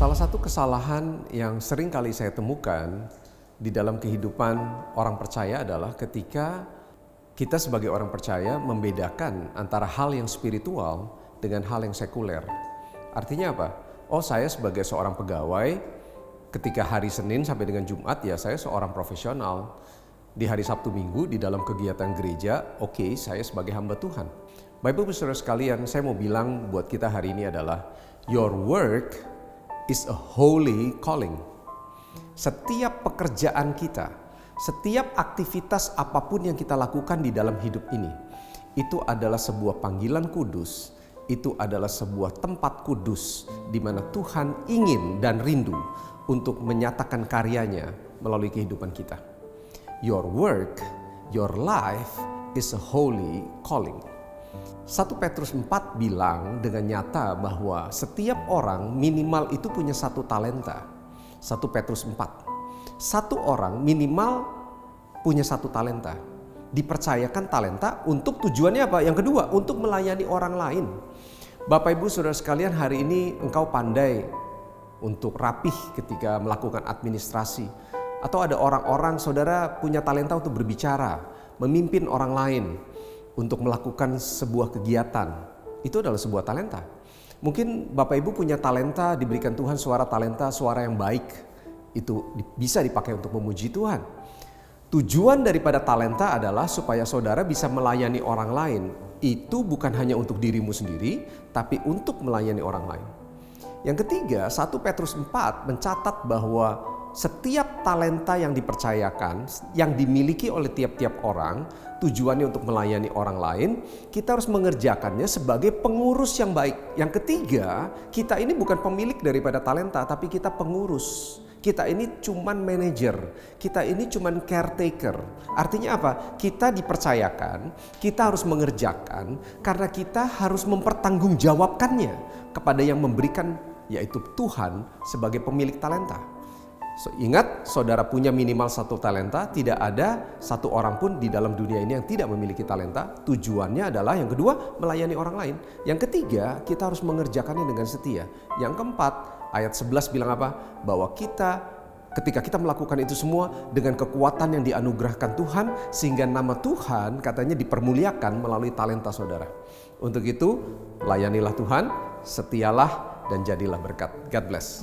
Salah satu kesalahan yang sering kali saya temukan di dalam kehidupan orang percaya adalah ketika kita sebagai orang percaya membedakan antara hal yang spiritual dengan hal yang sekuler. Artinya apa? Oh, saya sebagai seorang pegawai, ketika hari Senin sampai dengan Jumat ya saya seorang profesional. Di hari Sabtu Minggu di dalam kegiatan gereja, oke, saya sebagai hamba Tuhan. Bapak Ibu Saudara sekalian, saya mau bilang buat kita hari ini adalah your work is a holy calling. Setiap pekerjaan kita, setiap aktivitas apapun yang kita lakukan di dalam hidup ini, itu adalah sebuah panggilan kudus, itu adalah sebuah tempat kudus di mana Tuhan ingin dan rindu untuk menyatakan karyanya melalui kehidupan kita. Your work, your life is a holy calling. 1 Petrus 4 bilang dengan nyata bahwa setiap orang minimal itu punya satu talenta. 1 Petrus 4. Satu orang minimal punya satu talenta. Dipercayakan talenta untuk tujuannya apa? Yang kedua, untuk melayani orang lain. Bapak Ibu Saudara sekalian, hari ini engkau pandai untuk rapih ketika melakukan administrasi. Atau ada orang-orang saudara punya talenta untuk berbicara, memimpin orang lain, untuk melakukan sebuah kegiatan. Itu adalah sebuah talenta. Mungkin Bapak Ibu punya talenta, diberikan Tuhan suara talenta, suara yang baik. Itu bisa dipakai untuk memuji Tuhan. Tujuan daripada talenta adalah supaya saudara bisa melayani orang lain. Itu bukan hanya untuk dirimu sendiri, tapi untuk melayani orang lain. Yang ketiga, 1 Petrus 4 mencatat bahwa setiap talenta yang dipercayakan, yang dimiliki oleh tiap-tiap orang, tujuannya untuk melayani orang lain, kita harus mengerjakannya sebagai pengurus yang baik. Yang ketiga, kita ini bukan pemilik daripada talenta, tapi kita pengurus. Kita ini cuman manajer, kita ini cuman caretaker. Artinya apa? Kita dipercayakan, kita harus mengerjakan karena kita harus mempertanggungjawabkannya kepada yang memberikan, yaitu Tuhan sebagai pemilik talenta. Ingat, saudara punya minimal satu talenta, tidak ada satu orang pun di dalam dunia ini yang tidak memiliki talenta. Tujuannya adalah yang kedua, melayani orang lain. Yang ketiga, kita harus mengerjakannya dengan setia. Yang keempat, ayat 11 bilang apa? Bahwa ketika kita melakukan itu semua dengan kekuatan yang dianugerahkan Tuhan, sehingga nama Tuhan katanya dipermuliakan melalui talenta saudara. Untuk itu, layanilah Tuhan, setialah dan jadilah berkat. God bless.